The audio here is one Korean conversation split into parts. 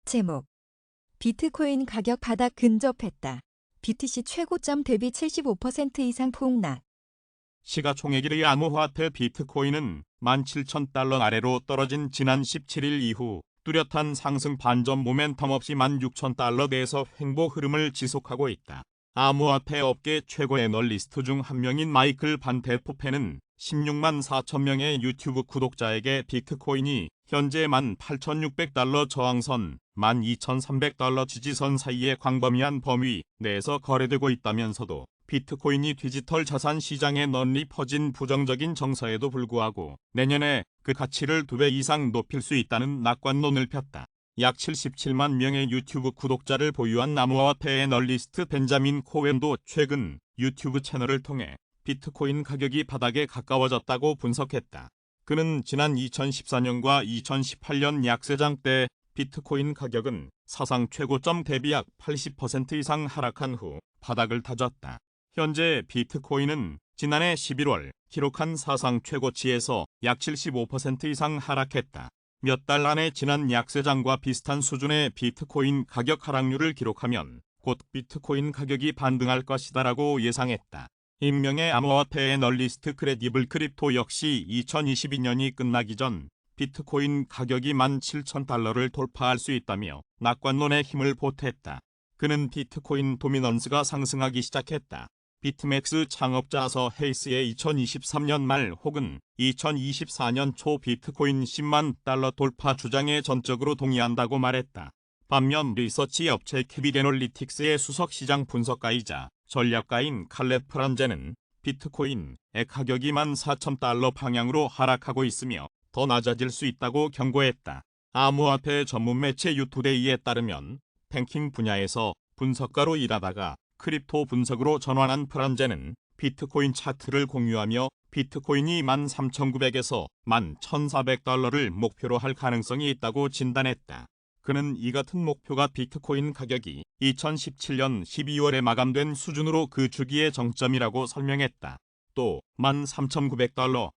제목. 비트코인 가격 바닥 근접했다. BTC 최고점 대비 75% 이상 폭락. 시가총액 1위 암호화폐 비트코인은 17,000달러 아래로 떨어진 지난 17일 이후 뚜렷한 상승 반전 모멘텀 없이 16,000달러 대에서 횡보 흐름을 지속하고 있다. 암호화폐 업계 최고 애널리스트 중 한 명인 마이클 반 데포페는 16만 4천 명의 유튜브 구독자에게 비트코인이 현재 18,600달러 저항선, 12,300달러 지지선 사이의 광범위한 범위 내에서 거래되고 있다면서도 비트코인이 디지털 자산 시장에 널리 퍼진 부정적인 정서에도 불구하고 내년에 그 가치를 2배 이상 높일 수 있다는 낙관론을 폈다. 약 77만 명의 유튜브 구독자를 보유한 암호화폐 애널리스트 벤자민 코웬도 최근 유튜브 채널을 통해 비트코인 가격이 바닥에 가까워졌다고 분석했다. 그는 지난 2014년과 2018년 약세장 때 비트코인 가격은 사상 최고점 대비 약 80% 이상 하락한 후 바닥을 다졌다. 현재 비트코인은 지난해 11월 기록한 사상 최고치에서 약 75% 이상 하락했다. 몇 달 안에 지난 약세장과 비슷한 수준의 비트코인 가격 하락률을 기록하면 곧 비트코인 가격이 반등할 것이다라고 예상했다. 익명의 암호화폐 애널리스트 크레디블 크립토 역시 2022년이 끝나기 전 비트코인 가격이 17,000달러를 돌파할 수 있다며 낙관론에 힘을 보탰다. 그는 비트코인 도미넌스가 상승하기 시작했다. 비트맥스 창업자 서 헤이스의 2023년 말 혹은 2024년 초 비트코인 10만 달러 돌파 주장에 전적으로 동의한다고 말했다. 반면 리서치 업체 캐빗 애널리틱스의 수석 시장 분석가이자 전략가인 칼렙 프란제는 비트코인의 가격이 14,000달러 방향으로 하락하고 있으며 더 낮아질 수 있다고 경고했다. 암호화폐 전문 매체 유투데이에 따르면 뱅킹 분야에서 분석가로 일하다가 크립토 분석으로 전환한 프란제는 비트코인 차트를 공유하며 비트코인이 13,900에서 11,400달러를 목표로 할 가능성이 있다고 진단했다. 그는 이 같은 목표가 비트코인 가격이 2017년 12월에 마감된 수준으로 그 주기의 정점이라고 설명했다. 또 13,900달러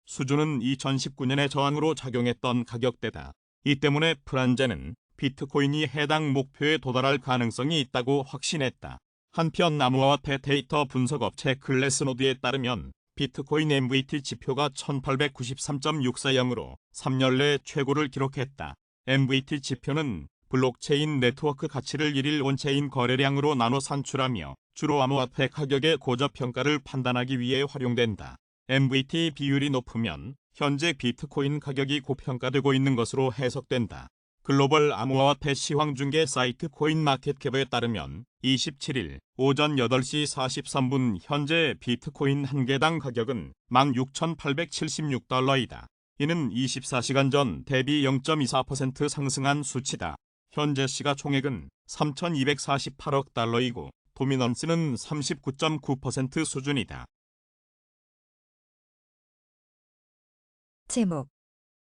수준은 2019년의 저항으로 작용했던 가격대다. 이 때문에 프란제는 비트코인이 해당 목표에 도달할 가능성이 있다고 확신했다. 한편 암호화폐 데이터 분석업체 글래스노드에 따르면 비트코인 MVT 지표가 1893.640으로 3년 내 최고를 기록했다. MVT 지표는 블록체인 네트워크 가치를 1일 온체인 거래량으로 나눠 산출하며 주로 암호화폐 가격의 고저평가를 판단하기 위해 활용된다. MVT 비율이 높으면 현재 비트코인 가격이 고평가되고 있는 것으로 해석된다. 글로벌 암호화폐 시황중개 사이트 코인마켓캡에 따르면 27일 오전 8시 43분 현재 비트코인 한 개당 가격은 16,876달러이다. 이는 24시간 전 대비 0.24% 상승한 수치다. 현재 시가총액은 3,248억 달러이고 도미넌스는 39.9% 수준이다. 제목.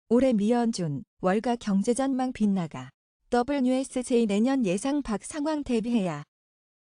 올해 미연준 월가 경제전망 빗나가. WSJ 내년 예상 박 상황 대비해야.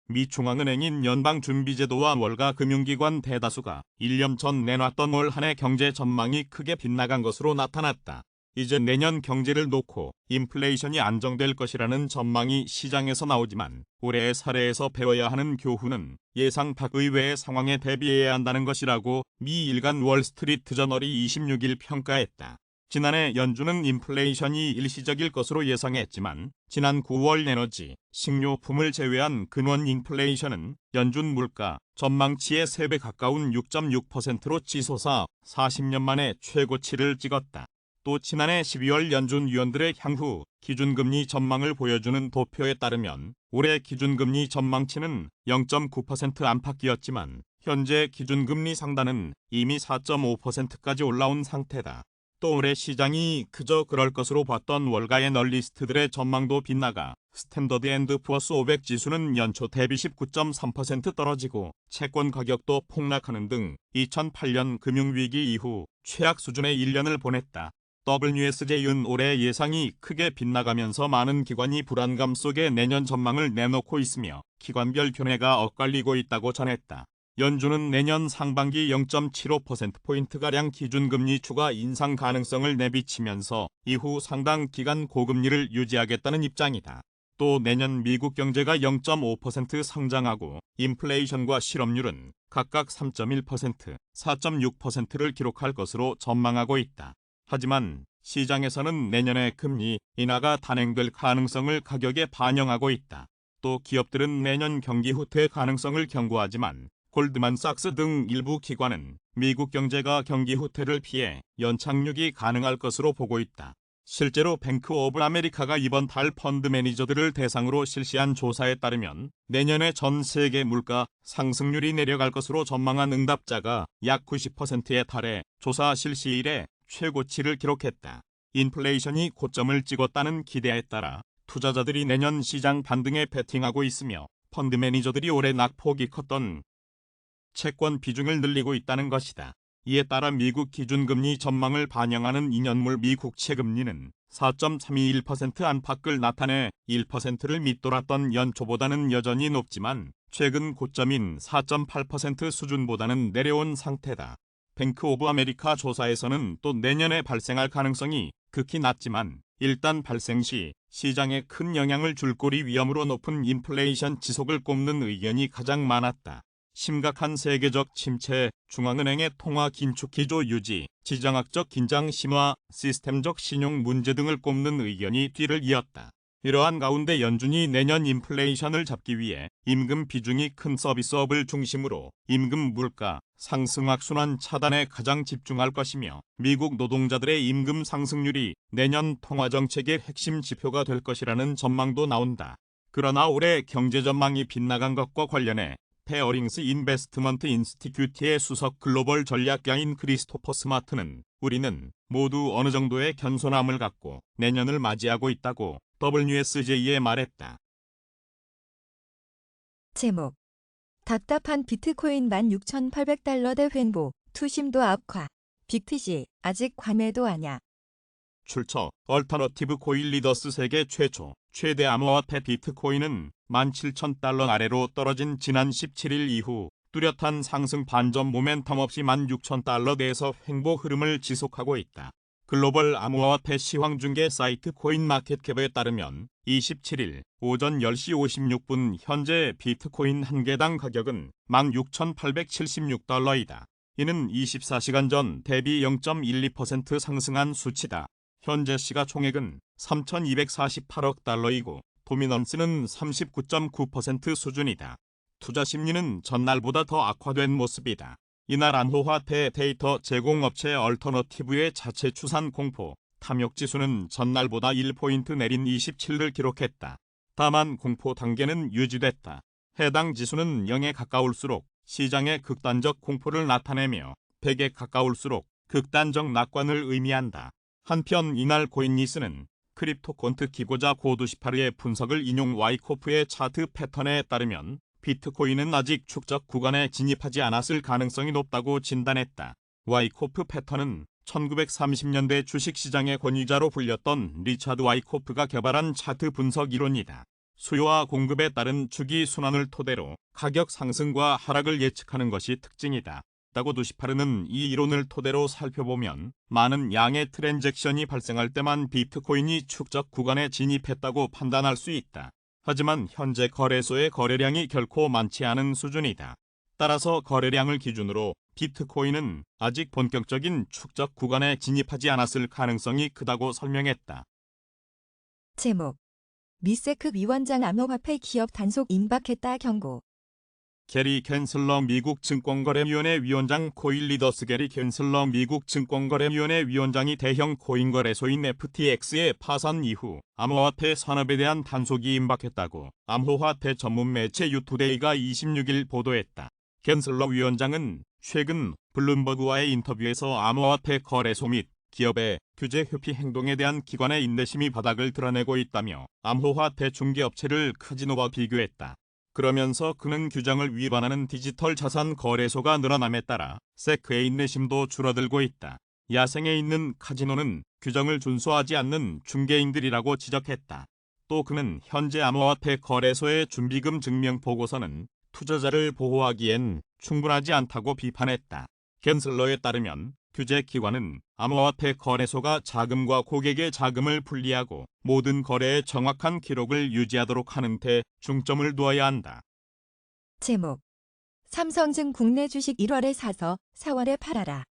미 중앙은행인 연방준비제도와 월가 금융기관 대다수가 1년 전 내놨던 올 한 해 경제 전망이 크게 빗나간 것으로 나타났다. 이제 내년 경제를 놓고 인플레이션이 안정될 것이라는 전망이 시장에서 나오지만 올해의 사례에서 배워야 하는 교훈은 예상 밖의외의 상황에 대비해야 한다는 것이라고 미 일간 월스트리트저널이 26일 평가했다. 지난해 연준은 인플레이션이 일시적일 것으로 예상했지만 지난 9월 에너지, 식료품을 제외한 근원 인플레이션은 연준 물가 전망치의 3배 가까운 6.6%로 치솟아 40년 만에 최고치를 찍었다. 또 지난해 12월 연준 위원들의 향후 기준금리 전망을 보여주는 도표에 따르면 올해 기준금리 전망치는 0.9% 안팎이었지만 현재 기준금리 상단은 이미 4.5%까지 올라온 상태다. 또 올해 시장이 그저 그럴 것으로 봤던 월가 애널리스트들의 전망도 빗나가 스탠더드 앤드 푸어스 500 지수는 연초 대비 19.3% 떨어지고 채권 가격도 폭락하는 등 2008년 금융위기 이후 최악 수준의 1년을 보냈다. WSJ는 올해 예상이 크게 빗나가면서 많은 기관이 불안감 속에 내년 전망을 내놓고 있으며 기관별 견해가 엇갈리고 있다고 전했다. 연준은 내년 상반기 0.75%포인트가량 기준금리 추가 인상 가능성을 내비치면서 이후 상당 기간 고금리를 유지하겠다는 입장이다. 또 내년 미국 경제가 0.5% 성장하고 인플레이션과 실업률은 각각 3.1%, 4.6%를 기록할 것으로 전망하고 있다. 하지만 시장에서는 내년에 금리 인하가 단행될 가능성을 가격에 반영하고 있다. 또 기업들은 내년 경기 후퇴 가능성을 경고하지만 골드만삭스 등 일부 기관은 미국 경제가 경기 후퇴를 피해 연착륙이 가능할 것으로 보고 있다. 실제로 뱅크 오브 아메리카가 이번 달 펀드 매니저들을 대상으로 실시한 조사에 따르면 내년에 전 세계 물가 상승률이 내려갈 것으로 전망한 응답자가 약 90%에 달해 조사 실시 이래 최고치를 기록했다. 인플레이션이 고점을 찍었다는 기대에 따라 투자자들이 내년 시장 반등에 베팅하고 있으며 펀드 매니저들이 올해 낙폭이 컸던 채권 비중을 늘리고 있다는 것이다. 이에 따라 미국 기준금리 전망을 반영하는 2년물 미국 채금리는 4.321% 안팎을 나타내 1%를 밑돌았던 연초보다는 여전히 높지만 최근 고점인 4.8% 수준보다는 내려온 상태다. 뱅크 오브 아메리카 조사에서는 또 내년에 발생할 가능성이 극히 낮지만 일단 발생 시 시장에 큰 영향을 줄 꼬리 위험으로 높은 인플레이션 지속을 꼽는 의견이 가장 많았다. 심각한 세계적 침체, 중앙은행의 통화 긴축 기조 유지, 지정학적 긴장 심화, 시스템적 신용 문제 등을 꼽는 의견이 뒤를 이었다. 이러한 가운데 연준이 내년 인플레이션을 잡기 위해 임금 비중이 큰 서비스업을 중심으로 임금 물가 상승 악순환 차단에 가장 집중할 것이며 미국 노동자들의 임금 상승률이 내년 통화정책의 핵심 지표가 될 것이라는 전망도 나온다. 그러나 올해 경제 전망이 빗나간 것과 관련해 페어링스 인베스트먼트 인스티튜트의 수석 글로벌 전략가인 크리스토퍼 스마트는 우리는 모두 어느 정도의 겸손함을 갖고 내년을 맞이하고 있다고 WSJ에 말했다. 제목 답답한 비트코인 16,800달러대 횡보, 투심도 악화. 빅트시 아직 과매도 아냐. 출처 얼터너티브 코인 리더스 세계 최대 암호화폐 비트코인은 17,000달러 아래로 떨어진 지난 17일 이후 뚜렷한 상승 반전 모멘텀 없이 16,000달러대에서 횡보 흐름을 지속하고 있다. 글로벌 암호화폐 시황 중개 사이트 코인마켓캡에 따르면 27일 오전 10시 56분 현재 비트코인 한 개당 가격은 16,876달러이다. 이는 24시간 전 대비 0.12% 상승한 수치다. 현재 시가총액은 3,248억 달러이고 도미넌스는 39.9% 수준이다. 투자 심리는 전날보다 더 악화된 모습이다. 이날 암호화폐 데이터 제공업체 얼터너티브의 자체 추산 공포 탐욕지수는 전날보다 1포인트 내린 27을 기록했다. 다만 공포 단계는 유지됐다. 해당 지수는 0에 가까울수록 시장의 극단적 공포를 나타내며 100에 가까울수록 극단적 낙관을 의미한다. 한편 이날 코인니스는 크립토콘트 기고자 고두시파르의 분석을 인용 와이코프의 차트 패턴에 따르면 비트코인은 아직 축적 구간에 진입하지 않았을 가능성이 높다고 진단했다. 와이코프 패턴은 1930년대 주식시장의 권위자로 불렸던 리차드 와이코프가 개발한 차트 분석 이론이다. 수요와 공급에 따른 주기 순환을 토대로 가격 상승과 하락을 예측하는 것이 특징이다. 고두시파르는 이 이론을 토대로 살펴보면 많은 양의 트랜잭션이 발생할 때만 비트코인이 축적 구간에 진입했다고 판단할 수 있다. 하지만 현재 거래소의 거래량이 결코 많지 않은 수준이다. 따라서 거래량을 기준으로 비트코인은 아직 본격적인 축적 구간에 진입하지 않았을 가능성이 크다고 설명했다. 제목 미세크 위원장 암호화폐 기업 단속 임박했다 경고. 게리 갠슬러 미국 증권거래위원회 위원장 코인리더스 게리 갠슬러 미국 증권거래위원회 위원장이 대형 코인 거래소인 FTX의 파산 이후 암호화폐 산업에 대한 단속이 임박했다고 암호화폐 전문 매체 유투데이가 26일 보도했다. 갠슬러 위원장은 최근 블룸버그와의 인터뷰에서 암호화폐 거래소 및 기업의 규제 회피 행동에 대한 기관의 인내심이 바닥을 드러내고 있다며 암호화폐 중개업체를 카지노와 비교했다. 그러면서 그는 규정을 위반하는 디지털 자산 거래소가 늘어남에 따라 세크의 인내심도 줄어들고 있다. 야생에 있는 카지노는 규정을 준수하지 않는 중개인들이라고 지적했다. 또 그는 현재 암호화폐 거래소의 준비금 증명 보고서는 투자자를 보호하기엔 충분하지 않다고 비판했다. 겐슬러에 따르면 규제 기관은 암호화폐 거래소가 자금과 고객의 자금을 분리하고 모든 거래의 정확한 기록을 유지하도록 하는 데 중점을 두어야 한다. 제목. 삼성증 국내 주식 1월에 사서 4월에 팔아라.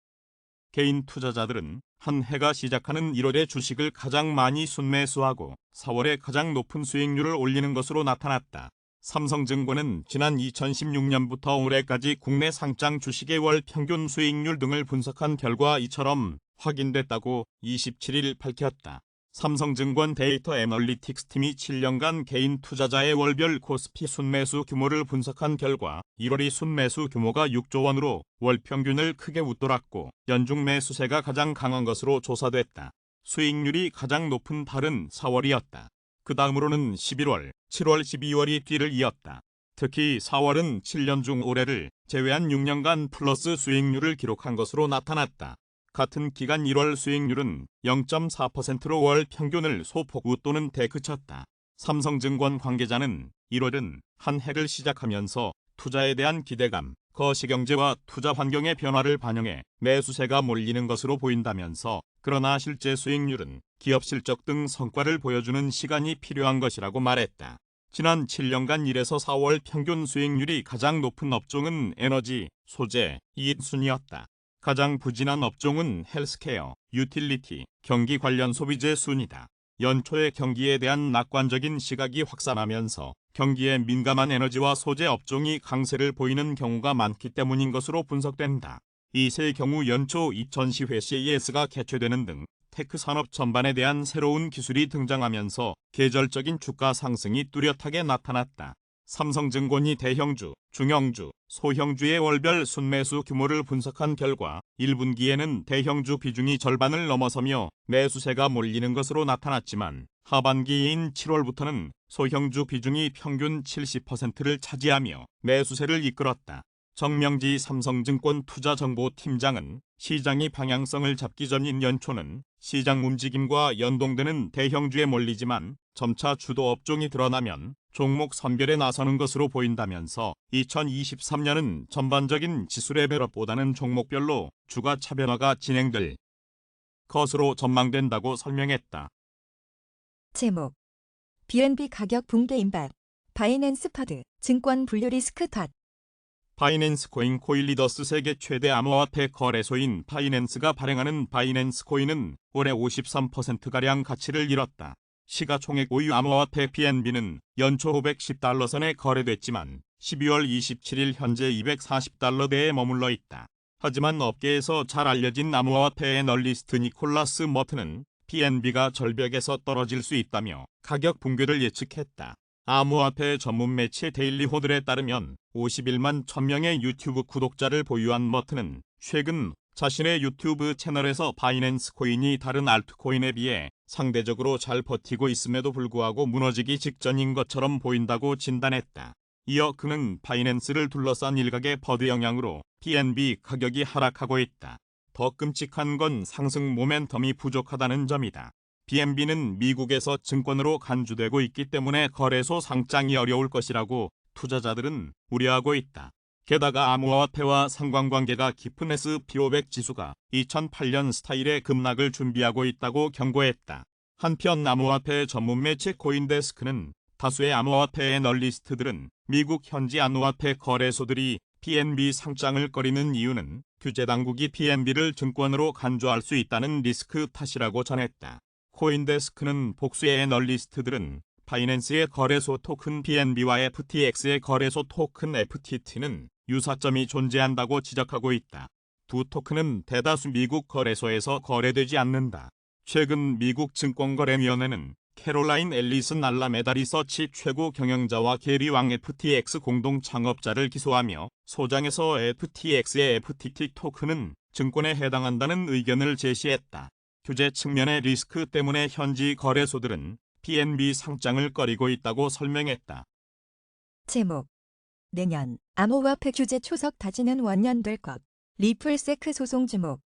개인 투자자들은 한 해가 시작하는 1월에 주식을 가장 많이 순매수하고 4월에 가장 높은 수익률을 올리는 것으로 나타났다. 삼성증권은 지난 2016년부터 올해까지 국내 상장 주식의 월 평균 수익률 등을 분석한 결과 이처럼 확인됐다고 27일 밝혔다. 삼성증권 데이터 애널리틱스 팀이 7년간 개인 투자자의 월별 코스피 순매수 규모를 분석한 결과 1월이 순매수 규모가 6조 원으로 월 평균을 크게 웃돌았고 연중 매수세가 가장 강한 것으로 조사됐다. 수익률이 가장 높은 달은 4월이었다. 그 다음으로는 11월, 7월, 12월이 뒤를 이었다. 특히 4월은 7년 중 올해를 제외한 6년간 플러스 수익률을 기록한 것으로 나타났다. 같은 기간 1월 수익률은 0.4%로 월 평균을 소폭 웃도는 데 그쳤다. 삼성증권 관계자는 1월은 한 해를 시작하면서 투자에 대한 기대감, 거시경제와 투자 환경의 변화를 반영해 매수세가 몰리는 것으로 보인다면서 그러나 실제 수익률은 기업 실적 등 성과를 보여주는 시간이 필요한 것이라고 말했다. 지난 7년간 1에서 4월 평균 수익률이 가장 높은 업종은 에너지, 소재, 이익순이었다. 가장 부진한 업종은 헬스케어, 유틸리티, 경기 관련 소비재 순이다. 연초에 경기에 대한 낙관적인 시각이 확산하면서 경기에 민감한 에너지와 소재 업종이 강세를 보이는 경우가 많기 때문인 것으로 분석된다. 이세 경우 연초 2010회 CES가 개최되는 등 테크 산업 전반에 대한 새로운 기술이 등장하면서 계절적인 주가 상승이 뚜렷하게 나타났다. 삼성증권이 대형주, 중형주, 소형주의 월별 순매수 규모를 분석한 결과 1분기에는 대형주 비중이 절반을 넘어서며 매수세가 몰리는 것으로 나타났지만 하반기인 7월부터는 소형주 비중이 평균 70%를 차지하며 매수세를 이끌었다. 정명지 삼성증권 투자정보팀장은 시장이 방향성을 잡기 전인 연초는 시장 움직임과 연동되는 대형주에 몰리지만 점차 주도 업종이 드러나면 종목 선별에 나서는 것으로 보인다면서 2023년은 전반적인 지수 레벨업보다는 종목별로 주가 차변화가 진행될 것으로 전망된다고 설명했다. 제목. BNB 가격 붕괴 임박. 바이낸스 파드 증권 분류 리스크 탓. 바이낸스 코인 코일리더스 세계 최대 암호화폐 거래소인 바이낸스가 발행하는 바이낸스 코인은 올해 53%가량 가치를 잃었다. 시가총액 5위 암호화폐 BNB는 연초 510달러 선에 거래됐지만 12월 27일 현재 240달러대에 머물러 있다. 하지만 업계에서 잘 알려진 암호화폐 애널리스트 니콜라스 머튼은 BNB가 절벽에서 떨어질 수 있다며 가격 붕괴를 예측했다. 암호화폐 전문 매체 데일리 호들에 따르면 51만 1000명의 유튜브 구독자를 보유한 머튼은 최근 자신의 유튜브 채널에서 바이낸스 코인이 다른 알트코인에 비해 상대적으로 잘 버티고 있음에도 불구하고 무너지기 직전인 것처럼 보인다고 진단했다. 이어 그는 바이낸스를 둘러싼 일각의 버드 영향으로 BNB 가격이 하락하고 있다. 더 끔찍한 건 상승 모멘텀이 부족하다는 점이다. BNB는 미국에서 증권으로 간주되고 있기 때문에 거래소 상장이 어려울 것이라고 투자자들은 우려하고 있다. 게다가 암호화폐와 상관관계가 깊은 SP500 지수가 2008년 스타일의 급락을 준비하고 있다고 경고했다. 한편 암호화폐 전문 매체 코인데스크는 다수의 암호화폐 애널리스트들은 미국 현지 암호화폐 거래소들이 BNB 상장을 꺼리는 이유는 규제 당국이 BNB를 증권으로 간주할 수 있다는 리스크 탓이라고 전했다. 코인데스크는 복수의 애널리스트들은 바이낸스의 거래소 토큰 BNB와 FTX의 거래소 토큰 FTT는 유사점이 존재한다고 지적하고 있다. 두 토큰은 대다수 미국 거래소에서 거래되지 않는다. 최근 미국 증권거래위원회는 캐롤라인 앨리슨 알라메다 리서치 최고 경영자와 게리 왕 FTX 공동 창업자를 기소하며 소장에서 FTX의 FTT 토큰은 증권에 해당한다는 의견을 제시했다. 규제 측면의 리스크 때문에 현지 거래소들은 BNB 상장을 꺼리고 있다고 설명했다. 제목. 내년 암호화폐 규제 초석 다지는 원년될 것. 리플세크 소송 주목.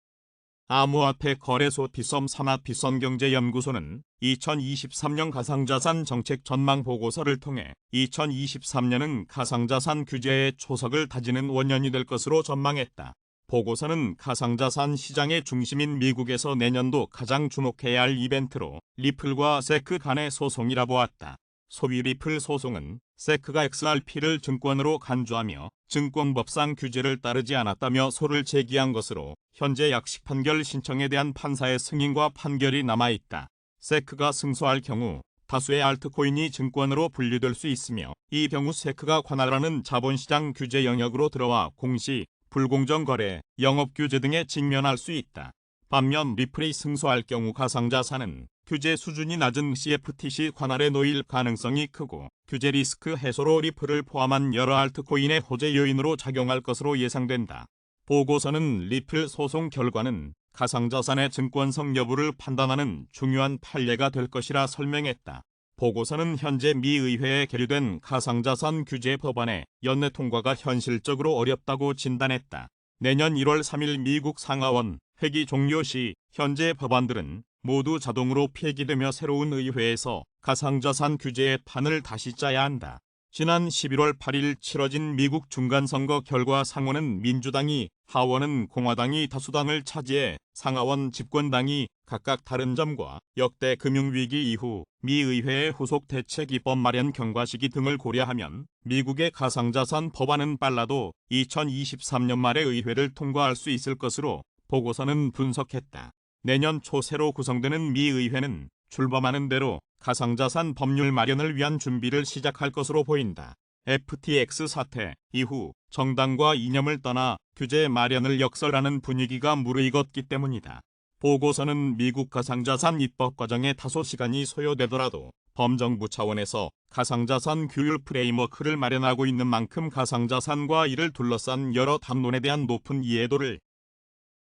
암호화폐 거래소 비썸 산하 비썸경제연구소는 2023년 가상자산 정책 전망 보고서를 통해 2023년은 가상자산 규제의 초석을 다지는 원년이 될 것으로 전망했다. 보고서는 가상자산 시장의 중심인 미국에서 내년도 가장 주목해야 할 이벤트로 리플과 세크 간의 소송이라 보았다. 소위 리플 소송은 세크가 XRP를 증권으로 간주하며 증권법상 규제를 따르지 않았다며 소를 제기한 것으로 현재 약식 판결 신청에 대한 판사의 승인과 판결이 남아있다. 세크가 승소할 경우 다수의 알트코인이 증권으로 분류될 수 있으며 이 경우 세크가 관할하는 자본시장 규제 영역으로 들어와 공시, 불공정 거래, 영업 규제 등에 직면할 수 있다. 반면 리플이 승소할 경우 가상자산은 규제 수준이 낮은 CFTC 관할에 놓일 가능성이 크고 규제 리스크 해소로 리플을 포함한 여러 알트코인의 호재 요인으로 작용할 것으로 예상된다. 보고서는 리플 소송 결과는 가상자산의 증권성 여부를 판단하는 중요한 판례가 될 것이라 설명했다. 보고서는 현재 미 의회에 계류된 가상자산 규제 법안의 연내 통과가 현실적으로 어렵다고 진단했다. 내년 1월 3일 미국 상하원 회기 종료 시 현재 법안들은 모두 자동으로 폐기되며 새로운 의회에서 가상자산 규제의 판을 다시 짜야 한다. 지난 11월 8일 치러진 미국 중간선거 결과 상원은 민주당이, 하원은 공화당이 다수당을 차지해 상하원 집권당이 각각 다른 점과 역대 금융위기 이후 미 의회의 후속 대책 입법 마련 경과 시기 등을 고려하면 미국의 가상자산 법안은 빨라도 2023년 말에 의회를 통과할 수 있을 것으로 보고서는 분석했다. 내년 초 새로 구성되는 미 의회는 출범하는 대로 가상자산 법률 마련을 위한 준비를 시작할 것으로 보인다. FTX 사태 이후 정당과 이념을 떠나 규제 마련을 역설하는 분위기가 무르익었기 때문이다. 보고서는 미국 가상자산 입법 과정에 다소 시간이 소요되더라도 범정부 차원에서 가상자산 규율 프레임워크를 마련하고 있는 만큼 가상자산과 이를 둘러싼 여러 담론에 대한 높은 이해도를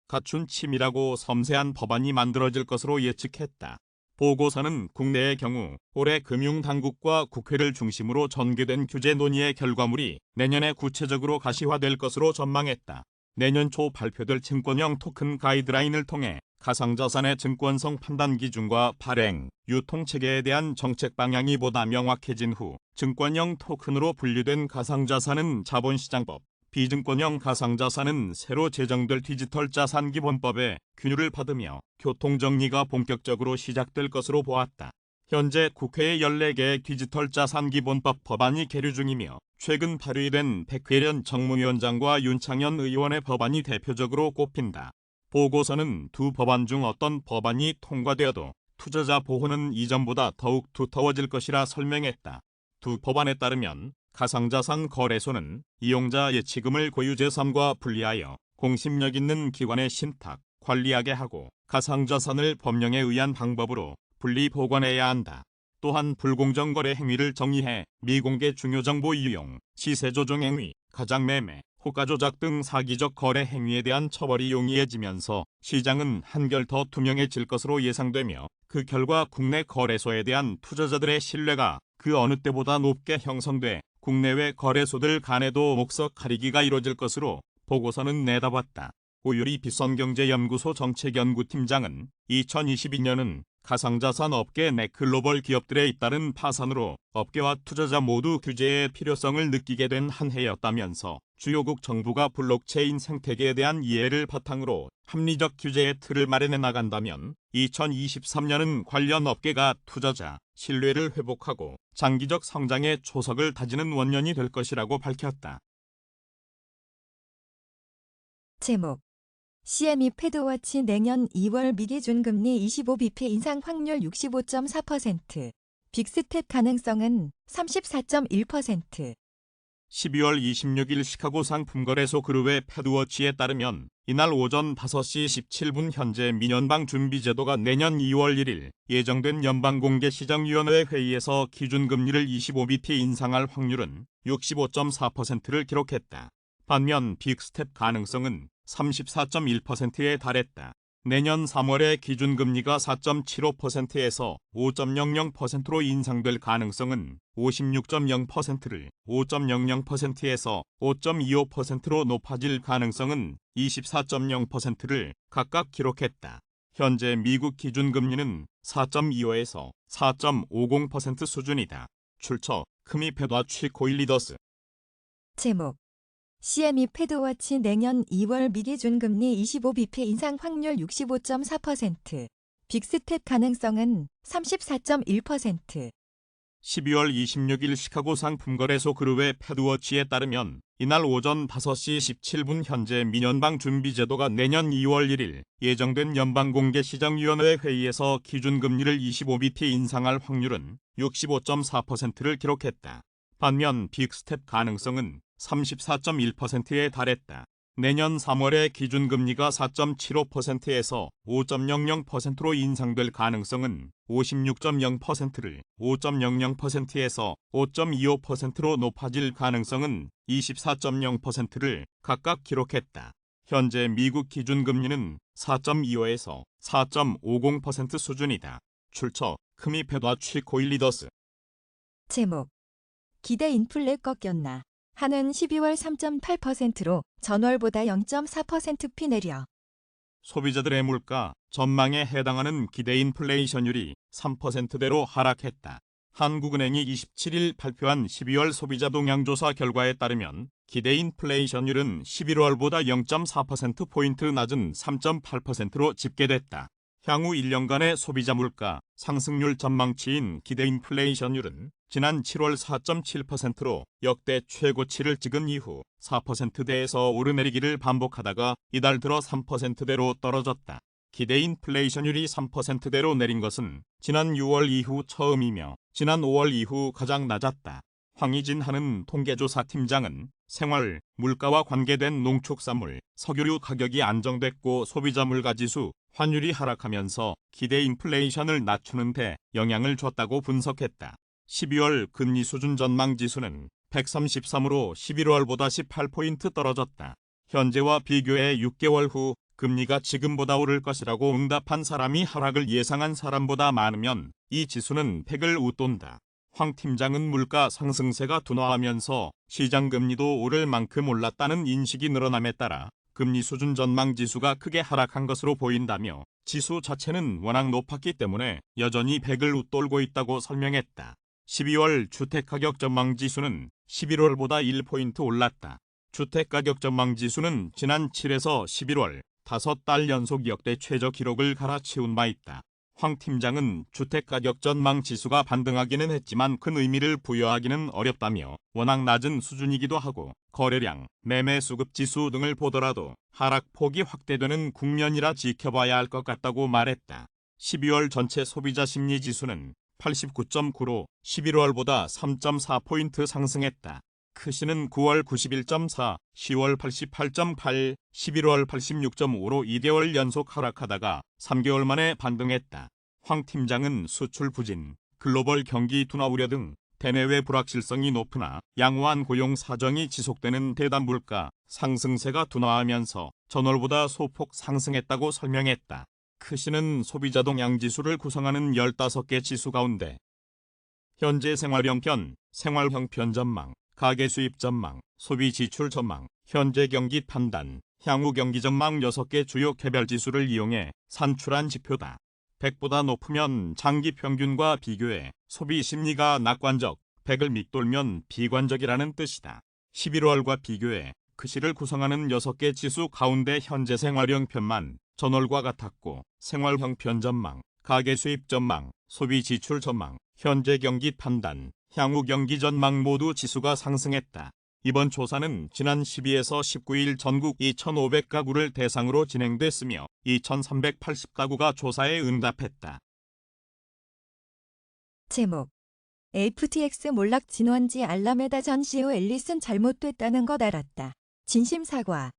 갖춘 치밀하고 섬세한 법안이 만들어질 것으로 예측했다. 보고서는 국내의 경우 올해 금융당국과 국회를 중심으로 전개된 규제 논의의 결과물이 내년에 구체적으로 가시화될 것으로 전망했다. 내년 초 발표될 증권형 토큰 가이드라인을 통해 가상자산의 증권성 판단 기준과 발행, 유통체계에 대한 정책 방향이 보다 명확해진 후 증권형 토큰으로 분류된 가상자산은 자본시장법, 비증권형 가상자산은 새로 제정될 디지털자산기본법의 균유를 받으며 교통정리가 본격적으로 시작될 것으로 보았다. 현재 국회의 14개의 디지털자산기본법 법안이 계류 중이며 최근 발의된 백회련 정무위원장과 윤창현 의원의 법안이 대표적으로 꼽힌다. 보고서는 두 법안 중 어떤 법안이 통과되어도 투자자 보호는 이전보다 더욱 두터워질 것이라 설명했다. 두 법안에 따르면 가상자산 거래소는 이용자 예치금을 고유재산과 분리하여 공신력 있는 기관에 신탁, 관리하게 하고 가상자산을 법령에 의한 방법으로 분리 보관해야 한다. 또한 불공정 거래 행위를 정의해 미공개 중요정보 이용, 시세 조종 행위, 가장매매, 호가 조작 등 사기적 거래 행위에 대한 처벌이 용이해지면서 시장은 한결 더 투명해질 것으로 예상되며 그 결과 국내 거래소에 대한 투자자들의 신뢰가 그 어느 때보다 높게 형성돼 국내외 거래소들 간에도 목석 가리기가 이뤄질 것으로 보고서는 내다봤다. 오유리 비썸경제연구소 정책연구팀장은 2022년은 가상자산 업계 내 글로벌 기업들에 잇따른 파산으로 업계와 투자자 모두 규제의 필요성을 느끼게 된 한 해였다면서 주요국 정부가 블록체인 생태계에 대한 이해를 바탕으로 합리적 규제의 틀을 마련해 나간다면 2023년은 관련 업계가 투자자 신뢰를 회복하고 장기적 성장의 초석을 다지는 원년이 될 것이라고 밝혔다. 제목 CME 패드워치 내년 2월 미기준금리 25bp 인상 확률 65.4%, 빅스텝 가능성은 34.1%. 12월 26일 시카고 상품거래소 그룹의 패드워치에 따르면 이날 오전 5시 17분 현재 미연방 준비제도가 내년 2월 1일 예정된 연방공개시장위원회 회의에서 기준금리를 25bp 인상할 확률은 65.4%를 기록했다. 반면 빅스텝 가능성은 34.1%에 달했다. 내년 3월에 기준금리가 4.75%에서 5.00%로 인상될 가능성은 56.0%를 5.00%에서 5.25%로 높아질 가능성은 24.0%를 각각 기록했다. 현재 미국 기준금리는 4.25에서 4.50% 수준이다. 출처 크미 패드워치 코일 리더스. 제목 CME 패드워치 내년 2월 미기준금리 25bp 인상 확률 65.4%, 빅스텝 가능성은 34.1%. 12월 26일 시카고 상품거래소 그룹의 패드워치에 따르면 이날 오전 5시 17분 현재 미연방 준비제도가 내년 2월 1일 예정된 연방공개시장위원회 회의에서 기준금리를 25bp 인상할 확률은 65.4%를 기록했다. 반면 빅스텝 가능성은 34.1%에 달했다. 내년 3월에 기준금리가 4.75%에서 5.00%로 인상될 가능성은 56.0%를 5.00%에서 5.25%로 높아질 가능성은 24.0%를 각각 기록했다. 현재 미국 기준금리는 4.25에서 4.50% 수준이다. 출처 크미 패드워치 코일 리더스. 제목 기대 인플레 꺾였나. 한은 12월 3.8%로 전월보다 0.4%피 내려 소비자들의 물가 전망에 해당하는 기대 인플레이션율이 3%대로 하락했다. 한국은행이 27일 발표한 12월 소비자 동향조사 결과에 따르면 기대 인플레이션율은 11월보다 0.4%포인트 낮은 3.8%로 집계됐다. 향후 1년간의 소비자 물가 상승률 전망치인 기대 인플레이션율은 지난 7월 4.7%로 역대 최고치를 찍은 이후 4%대에서 오르내리기를 반복하다가 이달 들어 3%대로 떨어졌다. 기대 인플레이션율이 3%대로 내린 것은 지난 6월 이후 처음이며 지난 5월 이후 가장 낮았다. 황희진 한은 통계조사 팀장은 생활, 물가와 관계된 농축산물, 석유류 가격이 안정됐고 소비자 물가지수, 환율이 하락하면서 기대 인플레이션을 낮추는 데 영향을 줬다고 분석했다. 12월 금리 수준 전망 지수는 133으로 11월보다 18포인트 떨어졌다. 현재와 비교해 6개월 후 금리가 지금보다 오를 것이라고 응답한 사람이 하락을 예상한 사람보다 많으면 이 지수는 100을 웃돈다. 황 팀장은 물가 상승세가 둔화하면서 시장 금리도 오를 만큼 올랐다는 인식이 늘어남에 따라 금리 수준 전망 지수가 크게 하락한 것으로 보인다며 지수 자체는 워낙 높았기 때문에 여전히 100을 웃돌고 있다고 설명했다. 12월 주택가격 전망 지수는 11월보다 1포인트 올랐다. 주택가격 전망 지수는 지난 7에서 11월 5달 연속 역대 최저 기록을 갈아치운 바 있다. 황 팀장은 주택가격 전망 지수가 반등하기는 했지만 큰 의미를 부여하기는 어렵다며 워낙 낮은 수준이기도 하고 거래량, 매매 수급 지수 등을 보더라도 하락폭이 확대되는 국면이라 지켜봐야 할 것 같다고 말했다. 12월 전체 소비자 심리 지수는 89.9로 11월보다 3.4포인트 상승했다. 크시는 9월 91.4, 10월 88.8, 11월 86.5로 2개월 연속 하락하다가 3개월 만에 반등했다. 황 팀장은 수출 부진, 글로벌 경기 둔화 우려 등 대내외 불확실성이 높으나 양호한 고용 사정이 지속되는 대담 물가 상승세가 둔화하면서 전월보다 소폭 상승했다고 설명했다. 크시는 소비자 동향 지수를 구성하는 15개 지수 가운데 현재 생활형편, 생활형편 전망, 가계 수입 전망, 소비 지출 전망, 현재 경기 판단, 향후 경기 전망 6개 주요 개별 지수를 이용해 산출한 지표다. 100보다 높으면 장기 평균과 비교해 소비 심리가 낙관적, 100을 밑돌면 비관적이라는 뜻이다. 11월과 비교해 크시를 구성하는 6개 지수 가운데 현재 생활형편만 전월과 같았고 생활형편 전망, 가계 수입 전망, 소비 지출 전망, 현재 경기 판단, 향후 경기 전망 모두 지수가 상승했다. 이번 조사는 지난 12에서 19일 전국 2,500가구를 대상으로 진행됐으며 2,380가구가 조사에 응답했다. 제목 FTX 몰락 진원지 알라메다 전시 후 앨리슨 잘못됐다는 것 알았다. 진심 사과.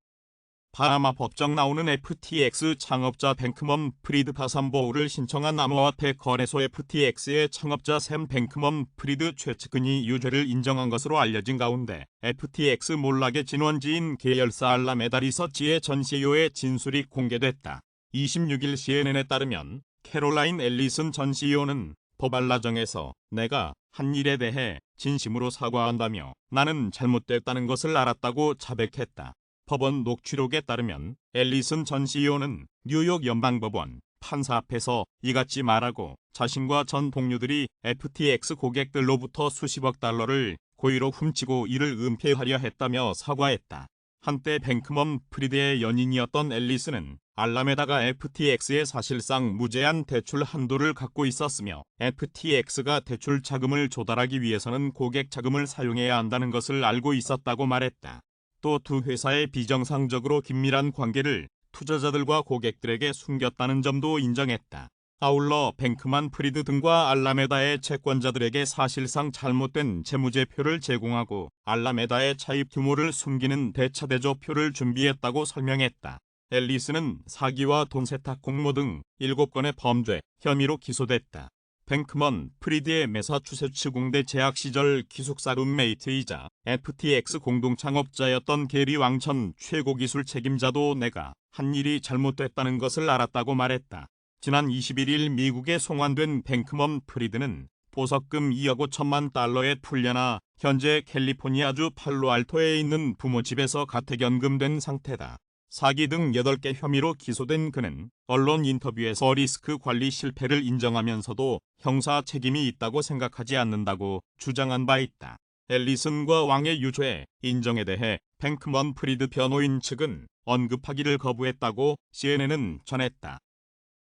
바하마 법정 나오는 FTX 창업자 뱅크먼 프리드 파산보호를 신청한 암호화폐 거래소 FTX의 창업자 샘 뱅크먼 프리드 최측근이 유죄를 인정한 것으로 알려진 가운데 FTX 몰락의 진원지인 계열사 알라메다 리서치의 전시료의 진술이 공개됐다. 26일 CNN에 따르면 캐롤라인 앨리슨 전 CEO는 법안라정에서 내가 한 일에 대해 진심으로 사과한다며 나는 잘못됐다는 것을 알았다고 자백했다. 법원 녹취록에 따르면 앨리슨 전 CEO는 뉴욕 연방법원 판사 앞에서 이같이 말하고 자신과 전 동료들이 FTX 고객들로부터 수십억 달러를 고의로 훔치고 이를 은폐하려 했다며 사과했다. 한때 뱅크먼 프리드의 연인이었던 앨리슨은 알라메다가 FTX에 사실상 무제한 대출 한도를 갖고 있었으며 FTX가 대출 자금을 조달하기 위해서는 고객 자금을 사용해야 한다는 것을 알고 있었다고 말했다. 또 두 회사의 비정상적으로 긴밀한 관계를 투자자들과 고객들에게 숨겼다는 점도 인정했다. 아울러 뱅크만 프리드 등과 알라메다의 채권자들에게 사실상 잘못된 재무제표를 제공하고 알라메다의 차입 규모를 숨기는 대차대조표를 준비했다고 설명했다. 앨리슨은 사기와 돈 세탁 공모 등 7건의 범죄 혐의로 기소됐다. 뱅크먼 프리드의 매사추세츠 공대 재학 시절 기숙사 룸메이트이자 FTX 공동창업자였던 게리 왕천 최고 기술 책임자도 내가 한 일이 잘못됐다는 것을 알았다고 말했다. 지난 21일 미국에 송환된 뱅크먼 프리드는 보석금 2억 5천만 달러에 풀려나 현재 캘리포니아주 팔로알토에 있는 부모 집에서 가택연금된 상태다. 사기 등 8개 혐의로 기소된 그는 언론 인터뷰에서 리스크 관리 실패를 인정하면서도 형사 책임이 있다고 생각하지 않는다고 주장한 바 있다. 앨리슨과 왕의 유죄 인정에 대해 뱅크먼 프리드 변호인 측은 언급하기를 거부했다고 CNN은 전했다.